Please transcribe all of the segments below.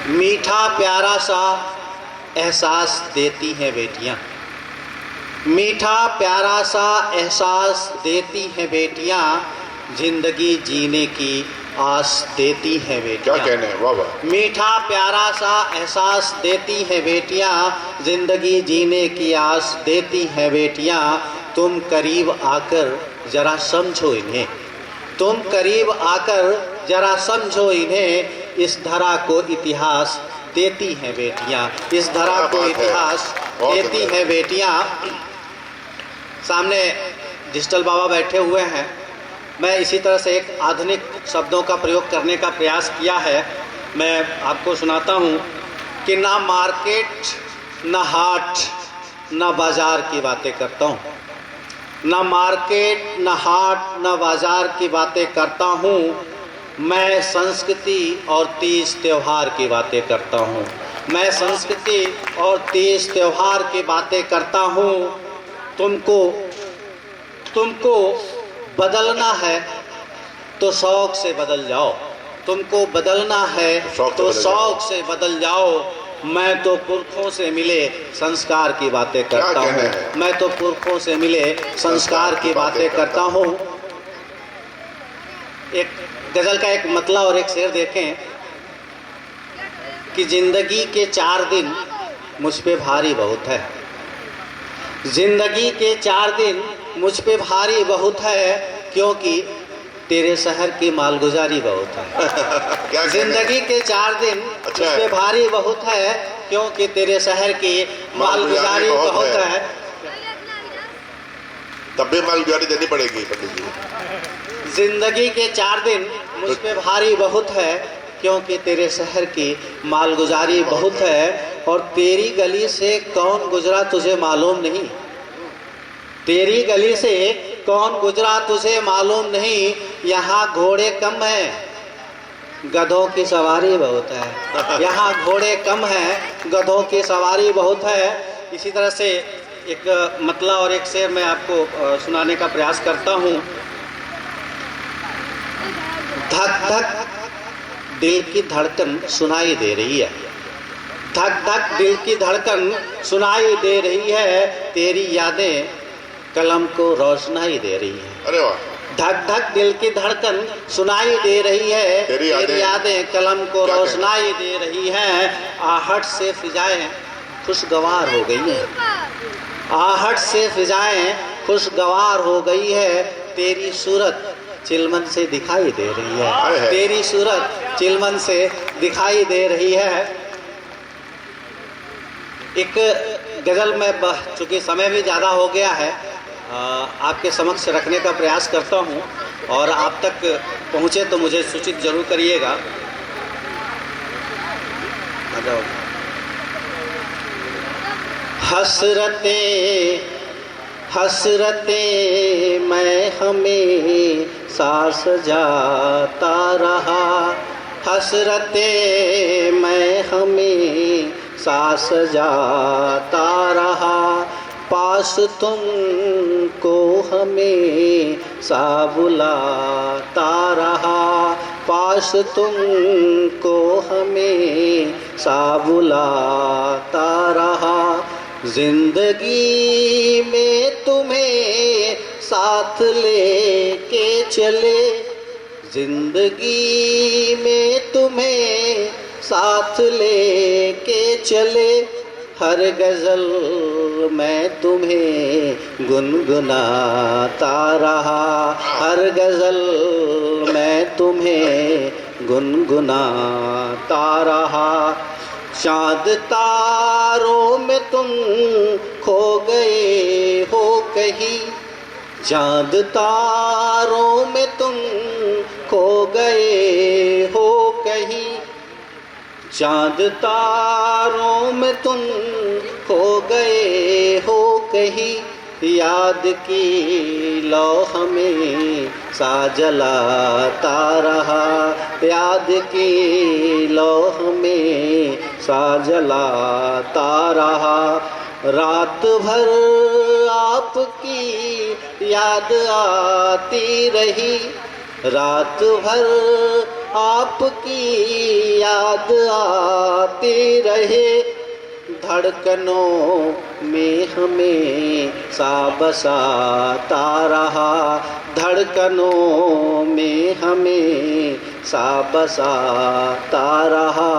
मीठा प्यारा सा एहसास देती हैं बेटियां, मीठा प्यारा सा एहसास देती हैं बेटियां, जिंदगी जीने की आस देती हैं बेटियां। क्या कहने हैं, वाह वाह। मीठा प्यारा सा एहसास देती हैं बेटियां, जिंदगी जीने की आस देती हैं बेटियां। तुम करीब आकर जरा समझो इन्हें, तुम करीब आकर जरा समझो इन्हें, इस धरा को इतिहास देती हैं बेटियां, इस धरा को इतिहास देती हैं बेटियां। सामने डिजिटल बाबा बैठे हुए हैं। मैं इसी तरह से एक आधुनिक शब्दों का प्रयोग करने का प्रयास किया है। मैं आपको सुनाता हूँ कि ना मार्केट ना हाट ना बाज़ार की बातें करता हूँ, ना मार्केट ना हाट ना बाज़ार की बातें करता हूँ, मैं संस्कृति और तीज त्यौहार की बातें करता हूँ, मैं संस्कृति और तीज त्यौहार की बातें करता हूँ। तुमको बदलना है तो शौक़ से बदल जाओ, तुमको बदलना है तो शौक़ से बदल जाओ। मैं तो पुरखों से मिले संस्कार की बातें करता हूँ, मैं तो पुरखों से मिले संस्कार की बातें करता हूँ। एक गज़ल का एक मतला और एक शेर देखें कि जिंदगी के 4 दिन मुझ पे भारी बहुत है, जिंदगी के 4 दिन मुझ पे भारी बहुत है, क्योंकि तेरे शहर की मालगुजारी बहुत है। जिंदगी के 4 दिन मुझ पे भारी बहुत है, क्योंकि तेरे शहर की मालगुजारी बहुत है। तब भी मालगुजारी देनी पड़ेगी पंडित जी। जिंदगी के 4 दिन मुझ पे भारी बहुत है, क्योंकि तेरे शहर की मालगुजारी बहुत है। और तेरी गली से कौन गुजरा तुझे मालूम नहीं, तेरी गली से कौन गुजरा तुझे मालूम नहीं, यहाँ घोड़े कम हैं गधों की सवारी बहुत है, यहाँ घोड़े कम हैं गधों की सवारी बहुत है। इसी तरह से एक मतला और एक शेर मैं आपको सुनाने का प्रयास करता हूँ। धक धक दिल की धड़कन सुनाई दे रही है, धक धक दिल की धड़कन सुनाई दे रही है, तेरी यादें कलम को रोशनाई दे रही है। अरे वाह। धक धक दिल की धड़कन सुनाई दे रही है, तेरी यादें कलम को रोशनाई दे रही हैं। आहट से फिजाएं खुशगवार हो गई हैं, आहट से फिजाएं खुशगवार हो गई है, तेरी सूरत चिलमन से दिखाई दे रही है, तेरी सूरत चिलमन से दिखाई दे रही है। एक गज़ल में चूँकि समय भी ज़्यादा हो गया है, आपके समक्ष रखने का प्रयास करता हूँ, और आप तक पहुँचे तो मुझे सूचित जरूर करिएगा। हसरते हसरते मैं हमें सजाता रहा, हसरते मैं हमें सजाता रहा, पास तुमको हमें बुलाता रहा, पास तुमको हमें बुलाता रहा। जिंदगी में तुम्हें साथ लेके चले, जिंदगी में तुम्हें साथ लेके चले, हर गज़ल मैं तुम्हें गुनगुनाता रहा, हर गज़ल मैं तुम्हें गुनगुनाता रहा। चाँद तारों में तुम खो गए हो कहीं, चाँद तारों में तुम खो गए हो कहीं, चाँद तारों में तुम खो गए हो कहीं, याद की लौ हमें जलाता रहा, याद की लौ हमें जलाता रहा। रात भर आपकी याद आती रही, रात भर आपकी याद आती रहे, धड़कनों में हमें सा बसाता रहा, धड़कनों में हमें सा बसाता रहा।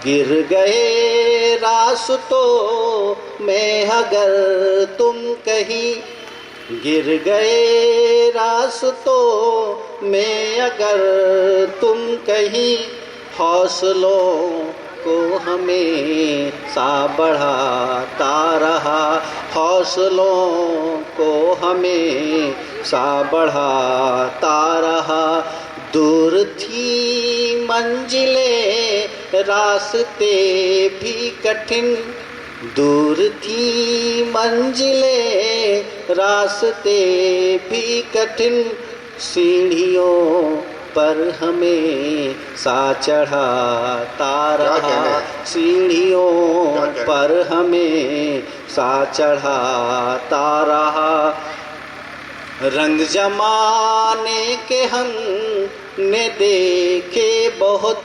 गिर गए रास्तों में अगर तुम कहीं, गिर गए रास्तों में अगर तुम कहीं, हौसलों को हमें सा बढ़ाता रहा, हौसलों को हमें सा बढ़ाता रहा। दूर थी मंजिलें रास्ते भी कठिन, दूर थी मंजिलें रास्ते भी कठिन, सीढ़ियों पर हमें सा चढ़ाता रहा, सीढ़ियों पर हमें सा चढ़ाता रहा। रंग जमाने के हमने देखे बहुत,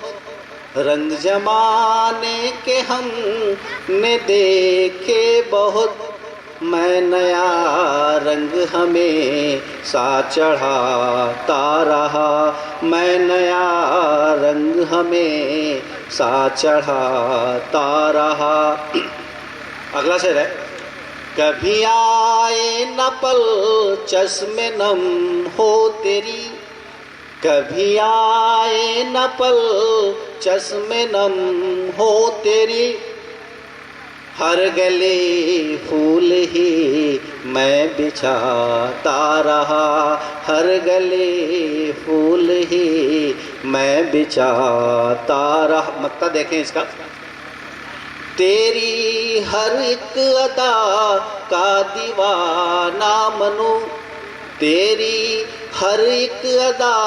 रंग जमाने के हमने देखे बहुत, मैं नया रंग हमें सा चढ़ाता रहा, मैं नया रंग हमें सा चढ़ाता रहा। अगला शेर है, कभी आए न पल चश्मे नम हो तेरी, कभी आए न पल चश्मे नम हो तेरी, हर गले फूल ही मैं बिछाता रहा, हर गले फूल ही मैं बिछाता रहा। मत्ता देखें इसका, तेरी हर एक अदा का दीवाना मनूं, तेरी हर एक अदा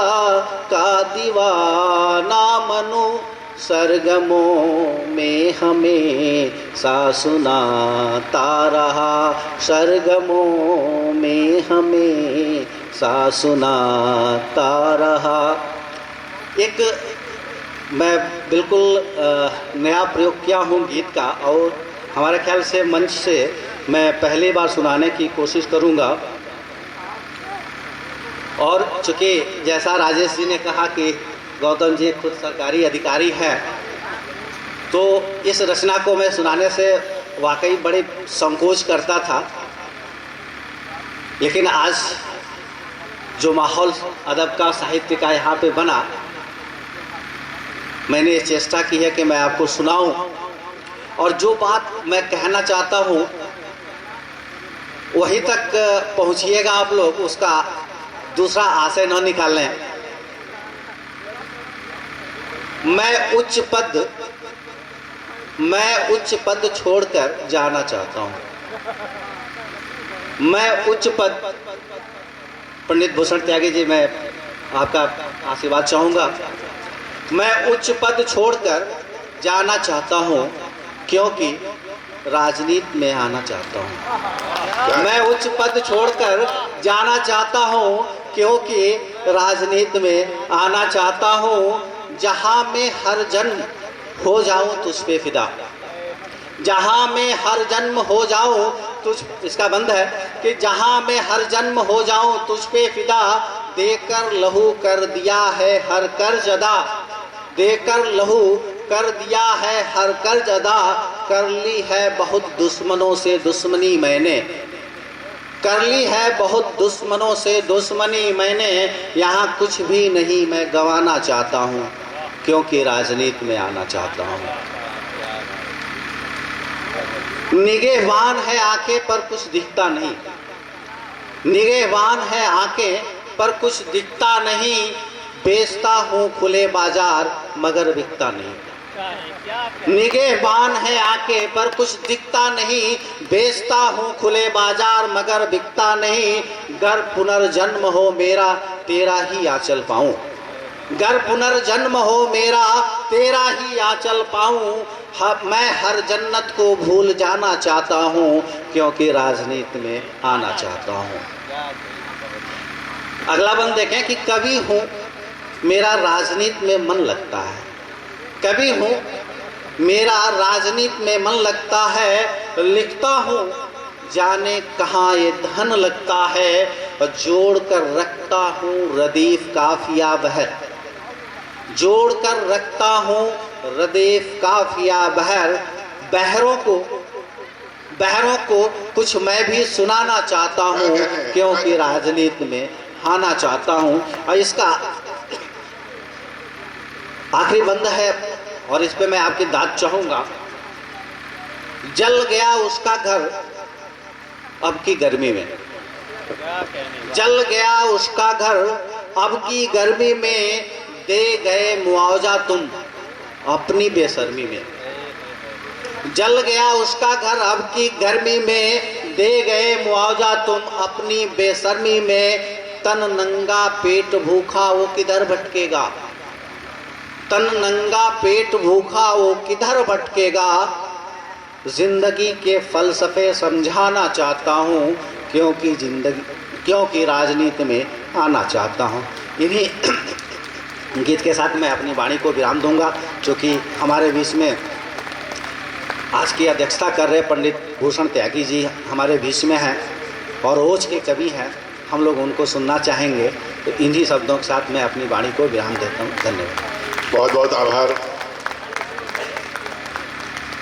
का दीवाना मनूं, सरगमों में हमें सा सुनाता रहा, सरगमों में हमें सा सुनाता रहा। एक मैं बिल्कुल नया प्रयोग किया हूँ गीत का, और हमारे ख्याल से मंच से मैं पहली बार सुनाने की कोशिश करूँगा। और चूँकि जैसा राजेश जी ने कहा कि गौतम जी खुद सरकारी अधिकारी हैं, तो इस रचना को मैं सुनाने से वाकई बड़े संकोच करता था, लेकिन आज जो माहौल अदब का साहित्य का यहाँ पे बना, मैंने ये चेष्टा की है कि मैं आपको सुनाऊं, और जो बात मैं कहना चाहता हूँ वहीं तक पहुँचिएगा आप लोग, उसका दूसरा आशय न निकाल लें। मैं उच्च पद छोड़कर जाना चाहता हूँ, मैं उच्च पद। पंडित भूषण त्यागी जी, मैं आपका आशीर्वाद चाहूँगा। मैं उच्च पद छोड़कर जाना चाहता हूँ क्योंकि राजनीति में आना चाहता हूँ, मैं उच्च पद छोड़कर जाना चाहता हूँ क्योंकि राजनीति में आना चाहता हूँ। जहाँ मैं हर जन्म हो जाऊँ तुझ पे फिदा, जहाँ मैं हर जन्म हो जाऊँ तुझ, इसका बंद है कि जहाँ मैं हर जन्म हो जाऊँ तुझ पे फिदा, देकर लहू कर दिया है हर कर्ज अदा, देकर लहू कर दिया है हर कर्ज अदा, कर ली है बहुत दुश्मनों से दुश्मनी मैंने, कर ली है बहुत दुश्मनों से दुश्मनी मैंने, यहाँ कुछ भी नहीं मैं गंवाना चाहता हूँ क्योंकि राजनीति में आना चाहता हूँ। निगहबान है आंखें पर कुछ दिखता नहीं, निगहबान है आंखें पर कुछ दिखता नहीं, बेचता हूँ खुले बाजार मगर बिकता नहीं। निगहबान है आंखें पर कुछ दिखता नहीं, बेचता हूँ खुले बाजार मगर बिकता नहीं। गर पुनर्जन्म हो मेरा तेरा ही आंचल पाऊं, गर पुनर्जन्म हो मेरा तेरा ही आंचल पाऊं। मैं हर जन्नत को भूल जाना चाहता हूँ क्योंकि राजनीति में आना चाहता हूँ। अगला बंद देखें कि कवि हूँ मेरा राजनीति में मन लगता है। कवि हूँ, मेरा राजनीति में मन लगता है। लिखता हूँ जाने कहाँ ये धन लगता है, और जोड़ कर रखता हूँ रदीफ काफिया बहर। जोड़ कर रखता हूँ रदीफ काफिया बहर। बहरों को कुछ मैं भी सुनाना चाहता हूँ, क्योंकि राजनीति में आना चाहता हूँ। और इसका आखिरी बंद है, और इस पे मैं आपकी दाद चाहूंगा। जल गया उसका घर अब की गर्मी में, जल गया उसका घर अब की गर्मी में, दे गए मुआवजा तुम अपनी बेशर्मी में। जल गया उसका घर अब की गर्मी में, दे गए मुआवजा तुम अपनी बेशर्मी में। तन नंगा पेट भूखा वो किधर भटकेगा, तन नंगा पेट भूखा वो किधर भटकेगा। जिंदगी के फलसफे समझाना चाहता हूँ, क्योंकि राजनीति में आना चाहता हूँ। इन्हीं गीत के साथ मैं अपनी वाणी को विराम दूंगा, क्योंकि हमारे बीच में आज की अध्यक्षता कर रहे पंडित भूषण त्यागी जी हमारे बीच में हैं और ओज के कवि हैं। हम लोग उनको सुनना चाहेंगे, तो इन्हीं शब्दों के साथ मैं अपनी वाणी को विराम देता हूँ। धन्यवाद। बहुत बहुत आभार।